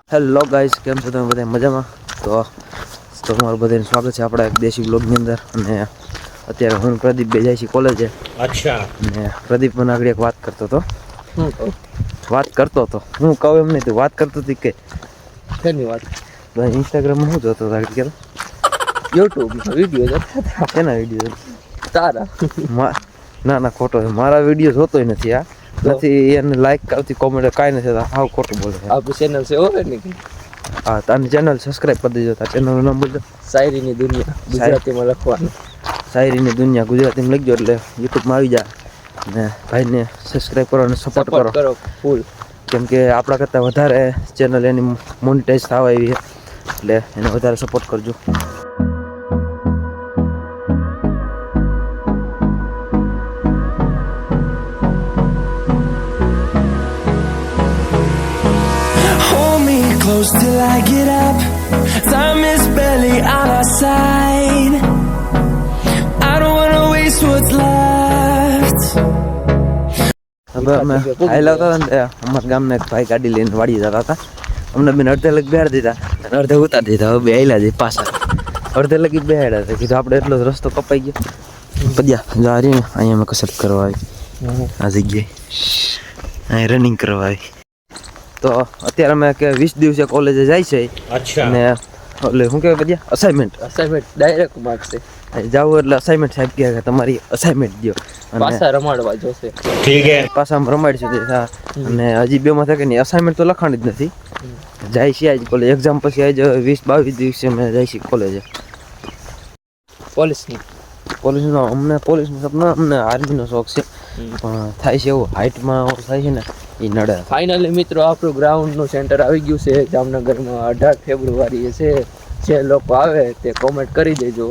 Hello guys, કેમ છો તમે બધા મજામાં? તો તમારું બધાનું સ્વાગત છે આપણા એક દેશી બ્લોગની અંદર. અને અત્યારે હું પ્રદીપ બે જાય છે કોલેજે. અચ્છા. અને પ્રદીપ મને આગળ એક વાત કરતો હતો. હું કહું એમ નહીં, તું વાત કરતો હતી કે શેની વાત? ઇન્સ્ટાગ્રામમાં શું જોતો હતો કે યુટ્યુબમાં વિડીયો જોતા હતા. શેના વિડીયો? તારા. ના ખોટો છે. મારા વિડીયો જોતોય નથી. આ નથી એને લાઈક આવતી, કોમેન્ટ કાંઈ નથી. હાવ ખોટું બોલે છે. આપણી ચેનલ છે ઓવે ને કે હા, તારી ચેનલ સબસ્ક્રાઇબ કરી દેજો. તારી ચેનલનું નામ બોલજો. શાયરીની દુનિયા ગુજરાતીમાં લખવાનું. શાયરીની દુનિયા ગુજરાતીમાં લખજો એટલે યુટ્યુબમાં આવી જાય. અને ભાઈને સબસ્ક્રાઇબ કરો અને સપોર્ટ કરો ફૂલ. કેમ કે આપણા કરતાં વધારે ચેનલ એની મોનિટાઈઝ થવા આવી છે, એટલે એને વધારે સપોર્ટ કરજો. Close till I get up. Time is barely on our side. I don't wanna waste what's left. હવે અમે હાલ આવતા હતા ને, અમારા ગામના એક ભાઈ ગાડી લઈને વાડી જતા હતા. અમને બેન અડધે લગ બેહાડી દીધા અને અડધે ઉતારી દીધા. હવે બે આયલા છે પાછા. અડધે લગી બેહાડ્યા હતા. કીધું આપણે એટલો જ રસ્તો કપાઈ ગયો. પદ્યા જા રહી અહીંયા અમે કસરત કરવા આવી. આ જગ્યાએ અહીં રનિંગ કરવા આવી. તો અત્યારે અમે કે 20 દિવસે કોલેજે જાય છે. અને એટલે શું કહેવાય બધા અસાઇનમેન્ટ ડાયરેક્ટ માર્ક્સ છે. જાવું એટલે અસાઇનમેન્ટ સાહેબ કહે કે તમારી અસાઇનમેન્ટ દો. પાછા રમાડવા જોશે. ઠીક છે, પાછા રમાડીશું. અને હજી બેમાં થાય કે નહીં, અસાઇનમેન્ટ તો લખાણી જ નથી. જાય છે આજ કોલેજ. એક્ઝામ પછી આજ 20-22 દિવસે અમે જાય છીએ કોલેજે. પોલીસનો પોલીસનું સપના, અમને આર્મીનો શોખ છે. પણ થાય છે એવું, હાઇટમાં થાય છે ને એ નડે. ફાઇનલી મિત્રો આપણું ગ્રાઉન્ડનું સેન્ટર આવી ગયું છે જામનગરમાં. 18 ફેબ્રુઆરીએ છે. જે લોકો આવે તે કોમેન્ટ કરી દેજો.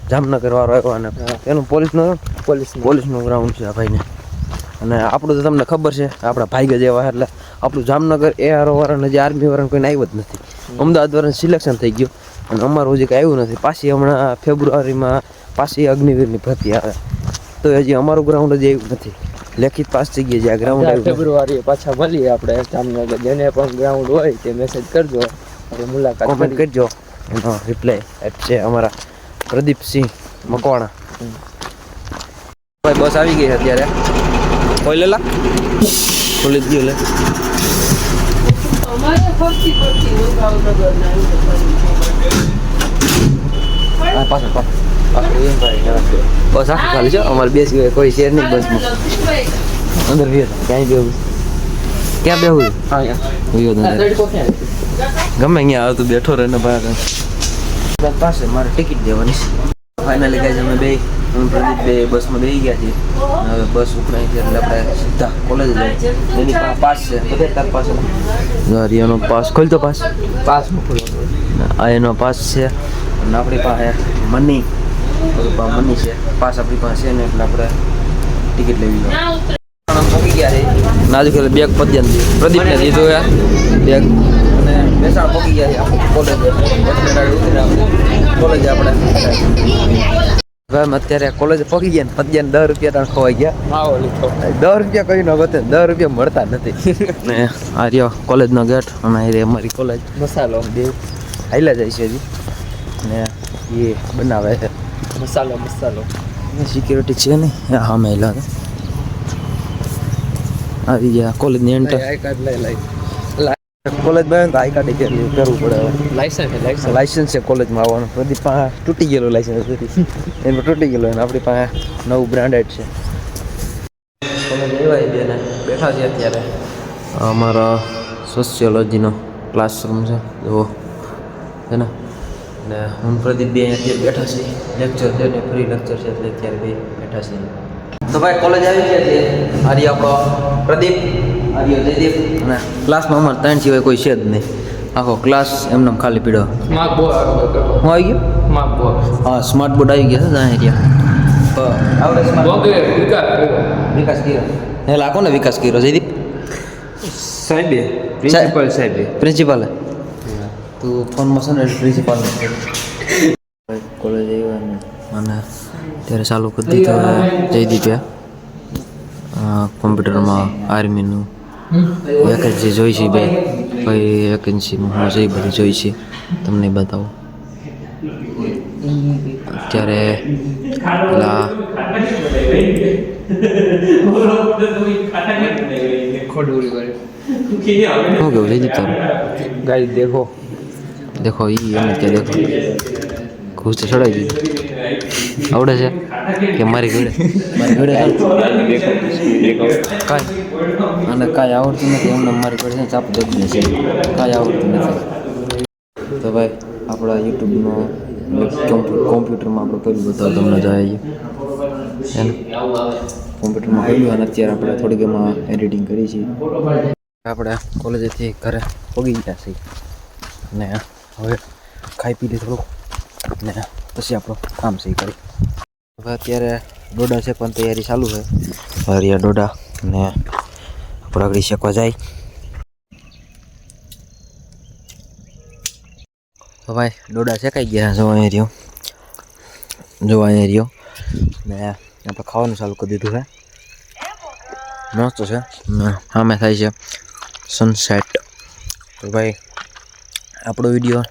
જામનગર વાળો આવ્યો અને એનું પોલીસનું ગ્રાઉન્ડ છે આ ભાઈને. અને આપણું તો તમને ખબર છે, આપણા ભાઈ જેવા. એટલે આપણું જામનગર ARO વાળાને જે આર્મી વાળાને કોઈને આવ્યું જ નથી. અમદાવાદ વાળાને સિલેક્શન થઈ ગયું અને અમારું હજી કંઈ આવ્યું નથી. પાછી હમણાં ફેબ્રુઆરીમાં પાછી અગ્નિવીરની ભરતી આવે તો હજી અમારું ગ્રાઉન્ડ જ આવ્યું નથી. લેખિત પાસ થઈ ગયા છે આ ગ્રાઉન્ડ. ફેબ્રુઆરીએ પાછા મળીએ આપણે જામનગર. જેને પણ ગ્રાઉન્ડ હોય તે મેસેજ કરજો, આપણે મુલાકાત કોમેન્ટ કરજો. એનો રિપ્લાય આપશે અમારા પ્રદીપસિંહ મકવાણા. ભાઈ બસ આવી ગઈ છે અત્યારે. કોઈ લેલા ખોલી દો લે. પાછળ બસ આખી ખાલી છે. અમારે બેસી કોઈ શેર નહીં બસમાં. અંદર ક્યાંય બેવું? ક્યાં બેવું? ગમે અહીંયા આવતું બેઠો રહે ને ભાઈ પાસે. મારે ટિકિટ દેવાની છે. ફાઇનલી ગાઈઝ અમે બે પ્રદીપ બે બસમાં બેસી ગયા છીએ. હવે બસ ઉપરાય છે એટલે આપણે સીધા કોલેજ જઈએ. એની પાસ છે બધે. તાર પાસે એનો પાસ ખોલતો પાસ આ એનો પાસ છે. અને આપણી પાસે મની છે. પાસ આપણી પાસે છે ને એટલે આપણે ટિકિટ લેવી જોઈએ. પહોંચી ગયા છે. નાજુ કે બેગ પ્રદીપને દીધું યાર બેગ. અને બેસાડ પહોંચી ગયા છે કોલેજ આપણે. હવે અમે અત્યારે કોલેજ પહોંચી ગયા ને પદ્યાને 10 રૂપિયા ત્યાં ખોવાઈ ગયા. 10 રૂપિયા કઈ ન ગતે, 10 રૂપિયા મળતા નથી. ને આ રહ્યો કોલેજનો ગેટ અને આ અમારી કોલેજ. મસાલો બે હાઈલા જાય છે હજી. ને એ બનાવે છે મસાલો. સિક્યુરિટી છે નહીં હા મેં હેલા આવી ગયા કોલેજની એન્ટર. કોલેજ બને તો આઈ કાર્ડ કરવું પડે. લાયસન્સ છે કોલેજમાં આવવાનું. પ્રદીપ પાસે તૂટી ગયેલું લાયસન્સ હતી. એમાં તૂટી ગયેલું અને આપણી પાસે નવું બ્રાન્ડેડ છે. કોલેજ એવાય બેને બેઠા છે અત્યારે. અમારા સોશિયોલોજીનો ક્લાસરૂમ છે જુઓ છે ને. ને હું પ્રદીપ બે અત્યારે બેઠા છીએ. લેક્ચર છે ને ફ્રી લેક્ચર છે એટલે અત્યારે બે બેઠા છીએ. તો ભાઈ કોલેજ આવી ગયા છે. આર્ય આપણો પ્રદીપ, આર્ય જયદીપ. અને ક્લાસમાં અમારે 3 સિવાય કોઈ છે જ નહીં. આખો ક્લાસ એમને ખાલી પીડો. સ્માર્ટ બોર્ડ હું આવી ગયો. હા, સ્માર્ટ બોર્ડ આવી ગયા છે. આવડે વિકાસ કર્યો. હે લાખો ને વિકાસ કર્યો જયદીપ સાહેબે પ્રિન્સિપાલ તું ફોનમાં છે ને પ્રિન્સિપાલ કોલેજ આવ્યા ને અને ત્યારે ચાલુ કરી દીધું જયદીપે કોમ્પ્યુટરમાં આર્મીનું વેકેન્સી જોઈ છે ભાઈ કઈ વેકેન્સીમાં હું જઈ બધી જોઈ છે તમને બતાવું અત્યારે પેલા શું કેવું જઈ તારું ગાઈસ દેખો દેખો ઈ અમે ત્યાં દેખો ઘૂસ તો ચડાવી દીધું આવડે છે કે મારી ઘોડે કાંઈ અને કાંઈ આવડતું નથી એમને મારી ઘોડે છે ચાપ દઈ છે કાંઈ આવડતું નથી તો ભાઈ આપણા યુટ્યુબનો કોમ્પ્યુટરમાં આપણે કર્યું બતાવો તમને જાય છે ને કોમ્પ્યુટરમાં કર્યું અને અત્યારે આપણે થોડીક એમાં એડિટિંગ કરી છે આપણે કોલેજેથી ઘરે પગી ગયા છીએ ને હવે ખાઈ પી લઈ થોડુંક ને પછી આપણું કામ છે કરી હવે અત્યારે ડોડા શેકવાની તૈયારી ચાલુ છે હરિયા ડોડા ને આપણે આગળ શેકવા જાય તો ભાઈ ડોડા શેકાઈ ગયા જોવા રહ્યો ને આપણે ખાવાનું ચાલુ કરી દીધું છે મસ્ત છે સામે થાય છે સનસેટ તો ભાઈ આપણો વિડીયો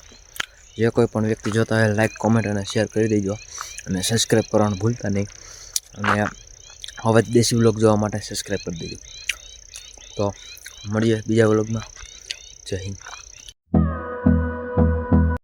જે કોઈ પણ વ્યક્તિ જોતા હોય લાઈક કોમેન્ટ અને શેર કરી દેજો અને સબસ્ક્રાઈબ કરવાનું ભૂલતા નહીં અને હવે દેશી વ્લોગ જોવા માટે સબસ્ક્રાઈબ કરી દેજો તો મળીએ બીજા વ્લોગમાં જય હિન્દ